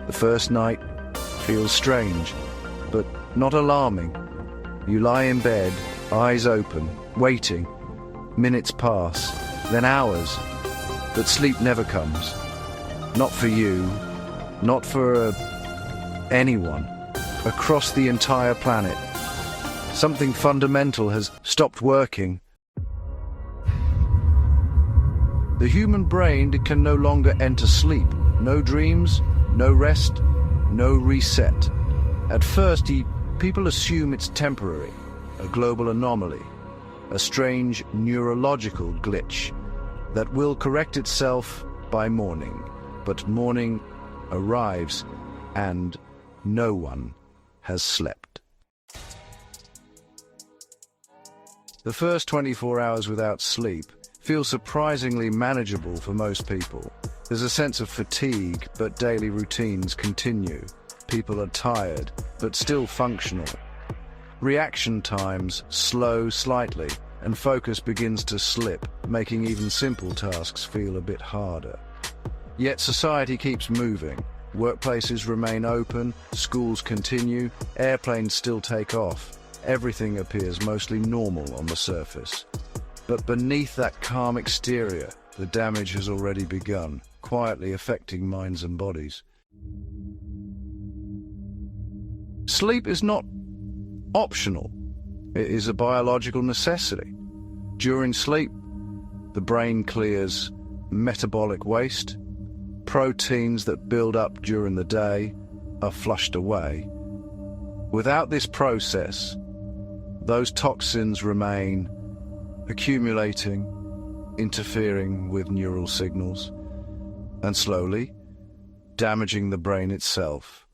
The first night feels strange, but not alarming. You lie in bed, eyes open, waiting. Minutes pass, then hours, but sleep never comes. Not for you, not for anyone, across the entire planet. Something fundamental has stopped working. The human brain can no longer enter sleep. No dreams, no rest, no reset. At first, people assume it's temporary, a global anomaly, a strange neurological glitch that will correct itself by morning. But morning arrives and no one has slept. The first 24 hours without sleep feel surprisingly manageable for most people. There's a sense of fatigue, but daily routines continue. People are tired, but still functional. Reaction times slow slightly, and focus begins to slip, making even simple tasks feel a bit harder. Yet society keeps moving. Workplaces remain open, schools continue, airplanes still take off. Everything appears mostly normal on the surface. But beneath that calm exterior, the damage has already begun, quietly affecting minds and bodies. Sleep is not optional. It is a biological necessity. During sleep, the brain clears metabolic waste. Proteins that build up during the day are flushed away. Without this process, those toxins remain accumulating, interfering with neural signals, and slowly damaging the brain itself.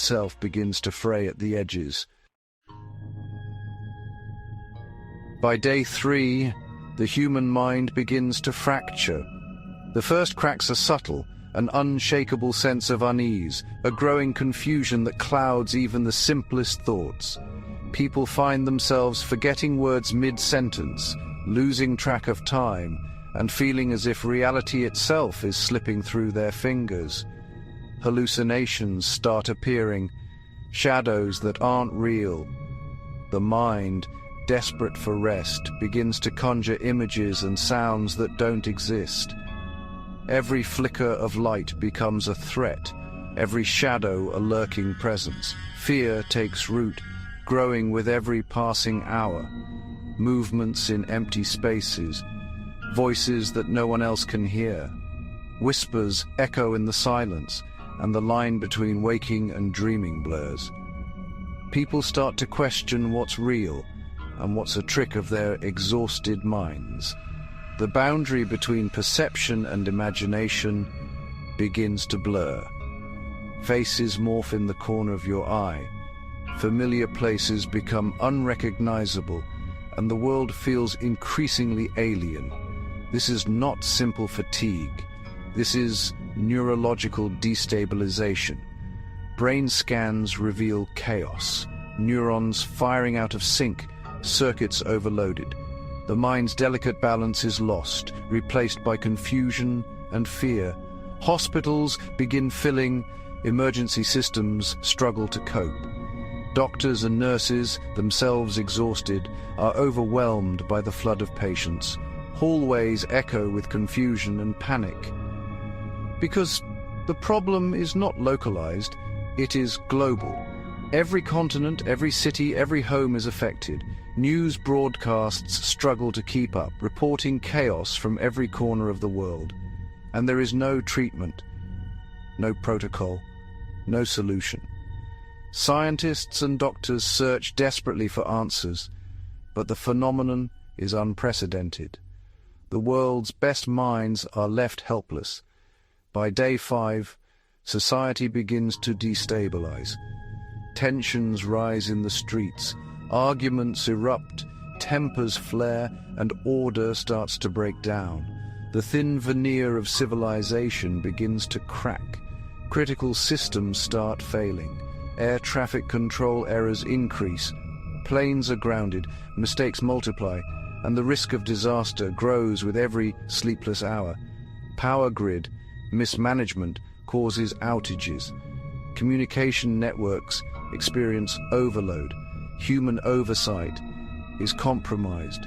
self begins to fray at the edges. By day 3, the human mind begins to fracture. The first cracks are subtle, an unshakable sense of unease, a growing confusion that clouds even the simplest thoughts. People find themselves forgetting words mid-sentence, losing track of time, and feeling as if reality itself is slipping through their fingers. Hallucinations start appearing, shadows that aren't real. The mind, desperate for rest, begins to conjure images and sounds that don't exist. Every flicker of light becomes a threat, every shadow a lurking presence. Fear takes root, growing with every passing hour. Movements in empty spaces, voices that no one else can hear. Whispers echo in the silence, and the line between waking and dreaming blurs. People start to question what's real and what's a trick of their exhausted minds. The boundary between perception and imagination begins to blur. Faces morph in the corner of your eye. Familiar places become unrecognizable, and the world feels increasingly alien. This is not simple fatigue. This is neurological destabilization. Brain scans reveal chaos, neurons firing out of sync, circuits overloaded. The mind's delicate balance is lost, replaced by confusion and fear. Hospitals begin filling, emergency systems struggle to cope. Doctors and nurses, themselves exhausted, are overwhelmed by the flood of patients. Hallways echo with confusion and panic. Because the problem is not localized, it is global. Every continent, every city, every home is affected. News broadcasts struggle to keep up, reporting chaos from every corner of the world. And there is no treatment, no protocol, no solution. Scientists and doctors search desperately for answers, but the phenomenon is unprecedented. The world's best minds are left helpless. By day 5, society begins to destabilize. Tensions rise in the streets, arguments erupt, tempers flare, and order starts to break down. The thin veneer of civilization begins to crack. Critical systems start failing. Air traffic control errors increase. Planes are grounded, mistakes multiply, and the risk of disaster grows with every sleepless hour. Power grid mismanagement causes outages. Communication networks experience overload. Human oversight is compromised.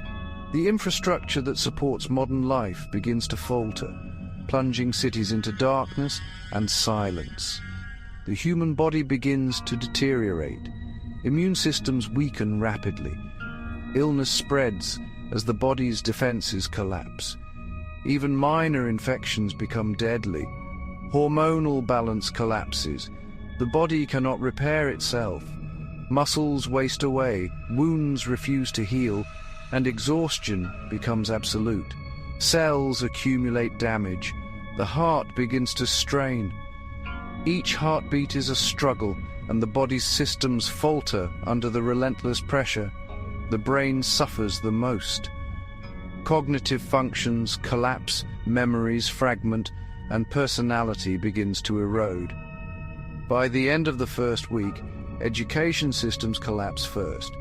The infrastructure that supports modern life begins to falter, plunging cities into darkness and silence. The human body begins to deteriorate. Immune systems weaken rapidly. Illness spreads as the body's defenses collapse. Even minor infections become deadly. Hormonal balance collapses. The body cannot repair itself. Muscles waste away, wounds refuse to heal, and exhaustion becomes absolute. Cells accumulate damage. The heart begins to strain. Each heartbeat is a struggle, and the body's systems falter under the relentless pressure. The brain suffers the most. Cognitive functions collapse, memories fragment, and personality begins to erode. By the end of the first week, education systems collapse first.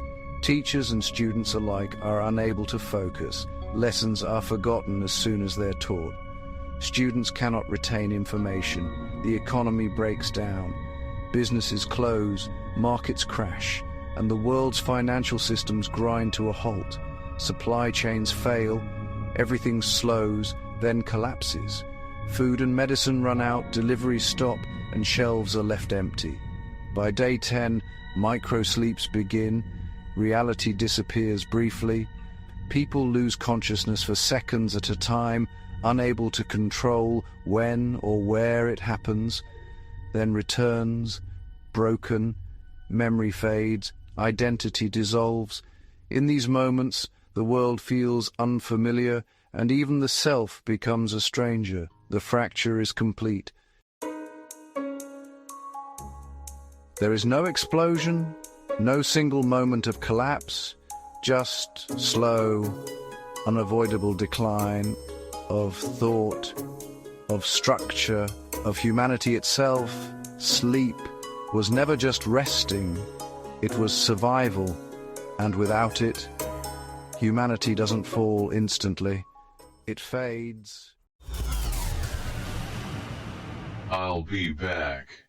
Teachers and students alike are unable to focus. Lessons are forgotten as soon as they're taught. Students cannot retain information. The economy breaks down. Businesses close, markets crash, and the world's financial systems grind to a halt. Supply chains fail, everything slows, then collapses. Food and medicine run out, deliveries stop, and shelves are left empty. By day 10, micro-sleeps begin, reality disappears briefly. People lose consciousness for seconds at a time, unable to control when or where it happens, then returns, broken, memory fades, identity dissolves. In these moments, the world feels unfamiliar, and even the self becomes a stranger. The fracture is complete. There is no explosion, no single moment of collapse, just slow, unavoidable decline of thought, of structure, of humanity itself. Sleep was never just resting, it was survival, and without it, humanity doesn't fall instantly, it fades. I'll be back.